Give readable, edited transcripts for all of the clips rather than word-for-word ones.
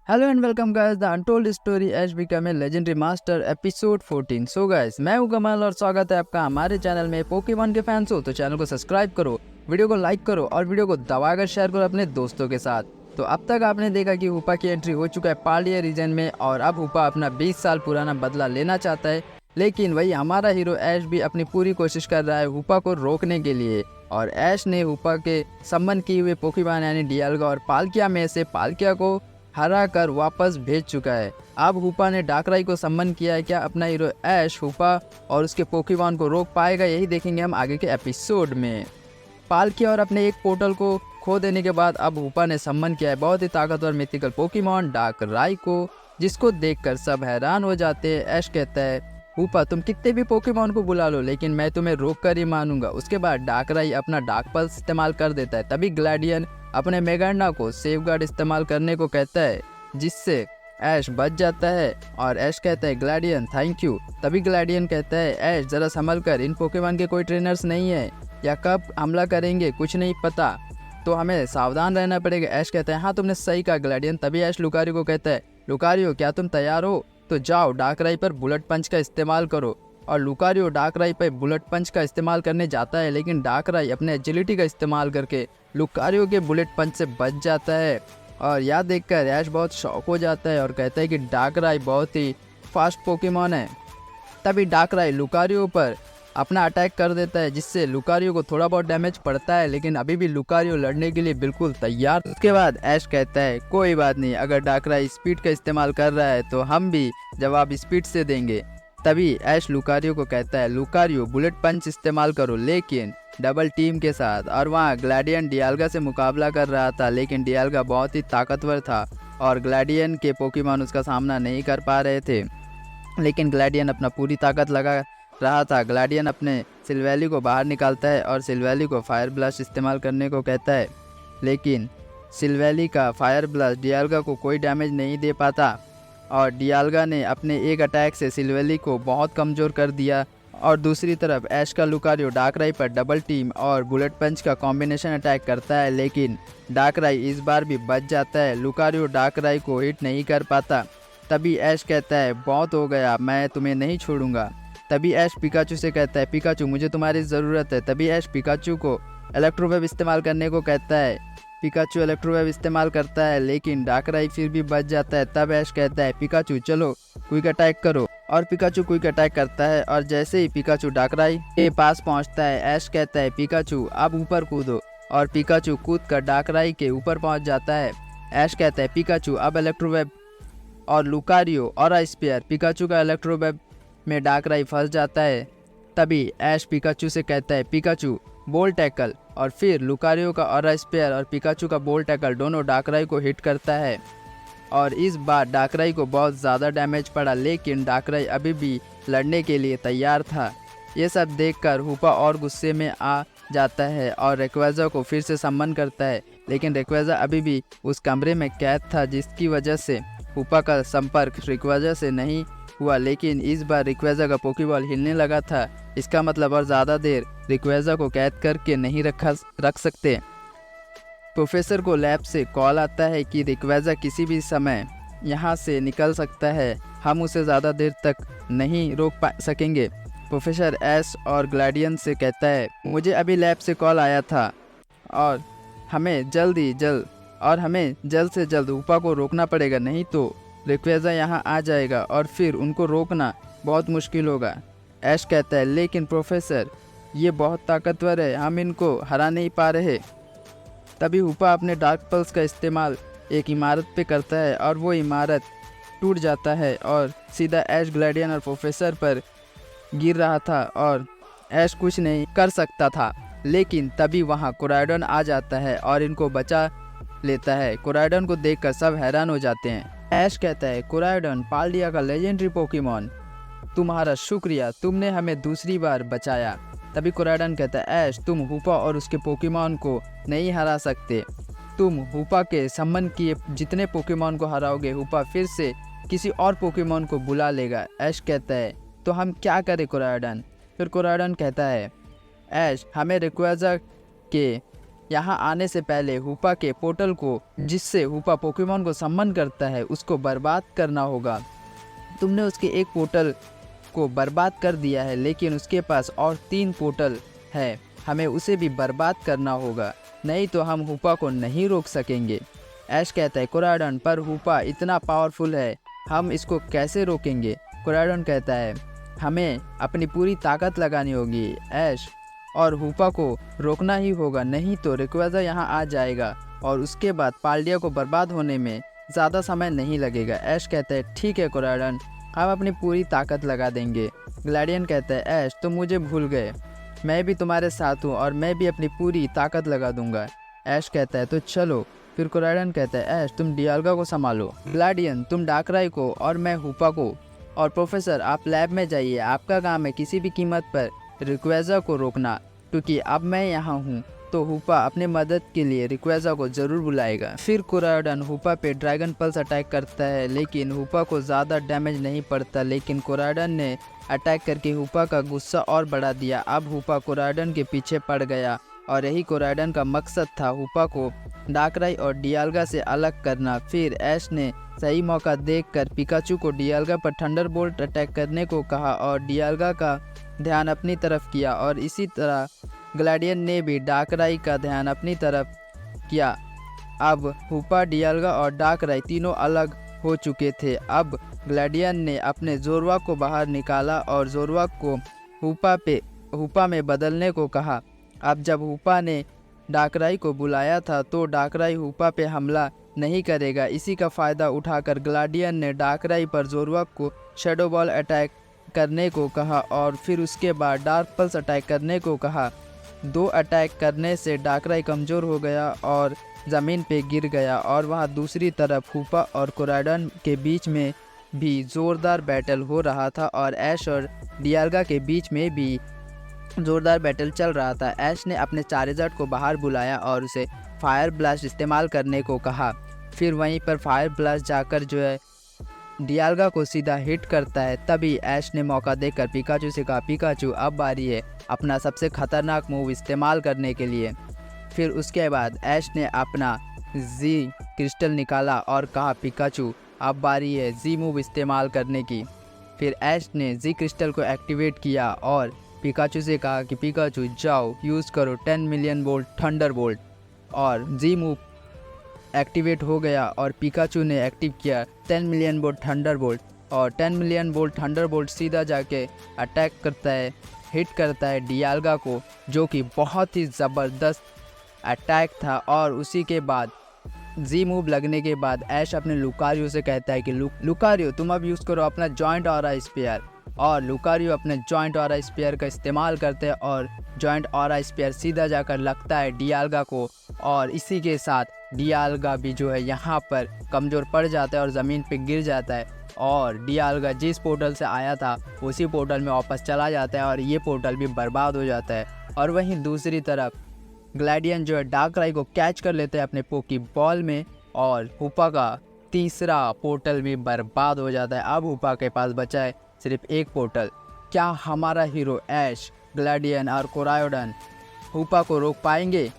Hello and welcome guys the untold story as become a legendary master episode 14। So guys, मैं हूं कमल और स्वागत है आपका हमारे चैनल में। पोकेमॉन के फैंस हो तो चैनल को सब्सक्राइब करो, वीडियो को लाइक करो और वीडियो को दबाकर शेयर करो अपने दोस्तों के साथ। तो अब तक आपने देखा कि हुपा की एंट्री हो चुका है पाल्डिया रीजन में और अब हुपा अपना 20 साल पुराना बदला लेना चाहता है। लेकिन वही हमारा हीरो ऐश भी अपनी पूरी कोशिश कर रहा है हुपा को रोकने के लिए। और ऐश ने हुपा के सम्मन किए हुए पोकेमॉन यानी डियालगा और पाल्किया में से पाल्किया को हरा कर वापस भेज चुका है। अब हुपा ने डाकराई को सम्मन किया है। क्या अपना हीरो ऐश हुपा और उसके पोकेमॉन को रोक पाएगा? यही देखेंगे हम आगे के एपिसोड में। पाल्किया और अपने एक पोर्टल को खो देने के बाद अब हुपा ने सम्मन किया है बहुत ही ताकतवर मिथिकल पोकेमॉन डाकराई को, जिसको देखकर सब हैरान हो जाते हैं। ऐश कहता है, हुपा तुम कितने भी पोकेमॉन को बुला लो लेकिन मैं तुम्हें रोक कर ही मानूंगा। उसके बाद डाकराई अपना डाक पल्स इस्तेमाल कर देता है। तभी ग्लैडियन अपने मेगाना को सेफगार्ड इस्तेमाल करने को कहता है, जिससे ऐश बच जाता है। और ऐश कहता है, ग्लैडियन थैंक यू। तभी ग्लैडियन कहता है, ऐश जरा संभल कर, इन पोकेमॉन के कोई ट्रेनर्स नहीं है या कब हमला करेंगे कुछ नहीं पता, तो हमें सावधान रहना पड़ेगा। ऐश कहता है, हाँ तुमने सही कहा ग्लैडियन। तभी ऐश लुकारियो को कहता है, लुकारियो क्या तुम तैयार हो? तो जाओ डाकराई पर बुलेट पंच का इस्तेमाल करो। और लुकारियो डाकराई पर बुलेट पंच का इस्तेमाल करने जाता है, लेकिन डाकराई अपने एजिलिटी का इस्तेमाल करके लुकारियो के बुलेट पंच से बच जाता है। और यह देखकर ऐश बहुत शॉक हो जाता है और कहता है कि डाकराई बहुत ही फास्ट पोकेमॉन है। तभी डाकराई लुकारियो पर अपना अटैक कर देता है, जिससे लुकारियो को थोड़ा बहुत डैमेज पड़ता है, लेकिन अभी भी लुकारियो लड़ने के लिए बिल्कुल तैयार। उसके बाद ऐश कहता है, कोई बात नहीं, अगर डाकराई स्पीड का इस्तेमाल कर रहा है तो हम भी जवाब स्पीड से देंगे। तभी ऐश लुकारियो को कहता है, लुकारियो बुलेट पंच इस्तेमाल करो लेकिन डबल टीम के साथ। और वहाँ ग्लैडियन डियालगा से मुकाबला कर रहा था, लेकिन डियालगा बहुत ही ताकतवर था और ग्लैडियन के पोकेमॉन उसका सामना नहीं कर पा रहे थे। लेकिन ग्लैडियन अपना पूरी ताकत लगा रहा था। ग्लैडियन अपने सिल्वैली को बाहर निकालता है और सिल्वैली को फायर ब्लास्ट इस्तेमाल करने को कहता है, लेकिन सिल्वैली का फायर ब्लास्ट डियालगा को कोई डैमेज नहीं दे पाता और डियालगा ने अपने एक अटैक से सिल्वैली को बहुत कमज़ोर कर दिया। और दूसरी तरफ ऐश का लुकारियो डाकराई पर डबल टीम और बुलेट पंच का कॉम्बिनेशन अटैक करता है, लेकिन डाकराई इस बार भी बच जाता है। लुकारियो डाकराई को हिट नहीं कर पाता। तभी ऐश कहता है, बहुत हो गया, मैं तुम्हें नहीं छोड़ूंगा। तभी ऐश पिकाचू से कहता है, पिकाचू मुझे तुम्हारी ज़रूरत है। तभी ऐश पिकाचू को इलेक्ट्रोवेव इस्तेमाल करने को कहता है। पिकाचू इलेक्ट्रोवेव इस्तेमाल करता है, लेकिन डाकराई फिर भी बच जाता है। तब ऐश कहता है, पिकाचू चलो क्विक अटैक करो। और पिकाचू क्विक अटैक करता है और जैसे ही पिकाचू डाकराई के पास पहुंचता है, ऐश कहता है, पिकाचू अब ऊपर कूदो। और पिकाचू कूद कर डाकराई के ऊपर पहुंच जाता है। ऐश कहता है, पिकाचू अब इलेक्ट्रोवेव। और लुकारियो और स्पेयर पिकाचू का इलेक्ट्रोवेव में डाकराई फंस जाता है। तभी ऐश पिकाचू से कहता है, पिकाचू बोल टैकल। और फिर लुकारियो का ऑरा स्पेयर और पिकाचू का बोल टैकल दोनों डाकराई को हिट करता है और इस बार डाकराई को बहुत ज़्यादा डैमेज पड़ा, लेकिन डाकराई अभी भी लड़ने के लिए तैयार था। ये सब देखकर हुपा और गुस्से में आ जाता है और रेक्वेजा को फिर से सम्मन करता है, लेकिन रेक्वेजा अभी भी उस कमरे में कैद था, जिसकी वजह से हुपा का संपर्क रेक्वेजा से नहीं हुआ। लेकिन इस बार रेक्वेजा का पोकेबॉल हिलने लगा था, इसका मतलब और ज़्यादा देर रेक्वेजा को कैद करके नहीं रख सकते। प्रोफेसर को लैब से कॉल आता है कि रेक्वेजा किसी भी समय यहाँ से निकल सकता है, हम उसे ज़्यादा देर तक नहीं रोक सकेंगे। प्रोफेसर ऐश और ग्लैडियन से कहता है, मुझे अभी लैब से कॉल आया था और हमें जल्द से जल्द हुपा को रोकना पड़ेगा, नहीं तो रेक्वेजा यहाँ आ जाएगा और फिर उनको रोकना बहुत मुश्किल होगा। ऐश कहता है, लेकिन प्रोफेसर ये बहुत ताकतवर है, हम इनको हरा नहीं पा रहे। तभी हुपा अपने डार्क पल्स का इस्तेमाल एक इमारत पे करता है और वो इमारत टूट जाता है और सीधा ऐश, ग्लैडियन और प्रोफेसर पर गिर रहा था और ऐश कुछ नहीं कर सकता था। लेकिन तभी वहाँ कोराइडन आ जाता है और इनको बचा लेता है। कोराइडन को देखकर सब हैरान हो जाते हैं। ऐश कहता है, कोराइडन पाल्डिया का लेजेंडरी पोकेमॉन, तुम्हारा शुक्रिया, तुमने हमें दूसरी बार बचाया। तभी कोराइडन कहता है, ऐश तुम हुपा और उसके पोकेमॉन को नहीं हरा सकते, तुम हुपा के सम्मन किए जितने पोकेमॉन को हराओगे हुपा फिर से किसी और पोकेमॉन को बुला लेगा। ऐश कहता है, तो हम क्या करें कोराइडन? फिर कोराइडन कहता है, ऐश हमें रेक्वेजा के यहाँ आने से पहले हुपा के पोर्टल को, जिससे हुपा पोकेमॉन को सम्मन करता है, उसको बर्बाद करना होगा। तुमने उसके एक पोर्टल को बर्बाद कर दिया है, लेकिन उसके पास और 3 पोर्टल है, हमें उसे भी बर्बाद करना होगा, नहीं तो हम हुपा को नहीं रोक सकेंगे। ऐश कहता है कोराडन, पर हुपा इतना पावरफुल है, हम इसको कैसे रोकेंगे? कोराडन कहता है हमें अपनी पूरी ताकत लगानी होगी ऐश, और हुपा को रोकना ही होगा, नहीं तो रेक्वेजा यहाँ आ जाएगा और उसके बाद पाल्डिया को बर्बाद होने में ज़्यादा समय नहीं लगेगा। ऐश कहता है ठीक है कोराडन, हम अपनी पूरी ताकत लगा देंगे। ग्लैडियन कहता है ऐश तुम मुझे भूल गए, मैं भी तुम्हारे साथ हूँ और मैं भी अपनी पूरी ताकत लगा दूंगा। ऐश कहता है तो चलो। फिर कोराडन कहता है ऐश तुम डियाल्गा को संभालो, ग्लैडियन तुम डाकराई को और मैं हुपा को, और प्रोफेसर आप लैब में जाइए, आपका काम है किसी भी कीमत पर रेक्वेजा को रोकना, क्योंकि अब मैं यहाँ हूँ तो हुपा अपने मदद के लिए रेक्वेजा को ज़रूर बुलाएगा। फिर कोराडन हुपा पे ड्रैगन पल्स अटैक करता है, लेकिन हुपा को ज़्यादा डैमेज नहीं पड़ता, लेकिन कोराडन ने अटैक करके हुपा का गुस्सा और बढ़ा दिया। अब हुपा कोराडन के पीछे पड़ गया और यही कोराडन का मकसद था, हुपा को डाकराई और डियाल्गा से अलग करना। फिर ऐश ने सही मौका देखकर पिकाचू को डियाल्गा पर थंडरबोल्ट अटैक करने को कहा और डियाल्गा का ध्यान अपनी तरफ किया, और इसी तरह ग्लैडियन ने भी डाकराई का ध्यान अपनी तरफ किया। अब हुपा, डियाल्गा और डाकराई तीनों अलग हो चुके थे। अब ग्लैडियन ने अपने जोरवाक को बाहर निकाला और जोरवाक को हुपा में बदलने को कहा। अब जब हुपा ने डाकराई को बुलाया था तो डाकराई हुपा पे हमला नहीं करेगा। इसी का फ़ायदा उठाकर ग्लैडियन ने डाकराई पर जोरवाक को शैडो बॉल अटैक करने को कहा और फिर उसके बाद डार्क पल्स अटैक करने को कहा। 2 अटैक करने से डाकराई कमज़ोर हो गया और ज़मीन पे गिर गया, और वहाँ दूसरी तरफ हुपा और कोराडन के बीच में भी ज़ोरदार बैटल हो रहा था और ऐश और डियाल्गा के बीच में भी ज़ोरदार बैटल चल रहा था। ऐश ने अपने चार्जर को बाहर बुलाया और उसे फायर ब्लास्ट इस्तेमाल करने को कहा। फिर वहीं पर फायर ब्लास्ट जाकर जो है डियाल्गा को सीधा हिट करता है। तभी ऐश ने मौका देकर पिकाचू से कहा पिकाचू अब बारी है अपना सबसे खतरनाक मूव इस्तेमाल करने के लिए। फिर उसके बाद ऐश ने अपना जी क्रिस्टल निकाला और कहा पिकाचू अब बारी है जी मूव इस्तेमाल करने की। फिर ऐश ने जी क्रिस्टल को एक्टिवेट किया और पिकाचू से कहा कि पिकाचू जाओ यूज़ करो 10 मिलियन वोल्ट थंडर बोल्ट, और जी मूव एक्टिवेट हो गया और पिकाचू ने एक्टिव किया 10 मिलियन वोल्ट थंडर बोल्ट, और 10 मिलियन वोल्ट थंडर बोल्ट सीधा जाके अटैक करता है, हिट करता है डियाल्गा को, जो कि बहुत ही ज़बरदस्त अटैक था। और उसी के बाद जी मूव लगने के बाद ऐश अपने लुकारियो से कहता है कि लुकारियो तुम अब यूज़ करो अपना जॉइंट ऑरा स्पेयर, और लुकारियो अपने जॉइंट ऑरा स्पेयर का इस्तेमाल करते हैं और जॉइंट ऑरा स्पेयर सीधा जाकर लगता है डियाल्गा को, और इसी के साथ डियाल्गा भी जो है यहाँ पर कमज़ोर पड़ जाता है और ज़मीन पे गिर जाता है, और डियाल्गा जिस पोर्टल से आया था उसी पोर्टल में वापस चला जाता है और ये पोर्टल भी बर्बाद हो जाता है। और वहीं दूसरी तरफ ग्लैडियन जो है डाकराई को कैच कर लेते हैं अपने पोकी बॉल में, और हुपा का तीसरा पोर्टल भी बर्बाद हो जाता है। अब हुपा के पास बचा है सिर्फ एक पोर्टल। क्या हमारा हीरो ऐश, ग्लैडियन और कोरायोडन हुपा को रोक पाएंगे,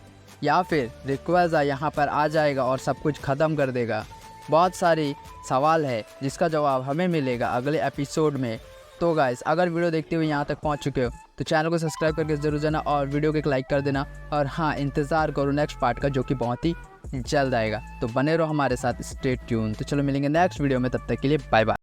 या फिर रेक्वेजा यहाँ पर आ जाएगा और सब कुछ ख़त्म कर देगा? बहुत सारी सवाल है जिसका जवाब हमें मिलेगा अगले एपिसोड में। तो गाइस अगर वीडियो देखते हुए यहाँ तक पहुँच चुके हो तो चैनल को सब्सक्राइब करके ज़रूर जाना और वीडियो को एक लाइक कर देना, और हाँ इंतज़ार करो नेक्स्ट पार्ट का जो कि बहुत ही जल्द आएगा। तो बने रहो हमारे साथ, स्टे ट्यून। तो चलो मिलेंगे नेक्स्ट वीडियो में, तब तक के लिए बाय बाय।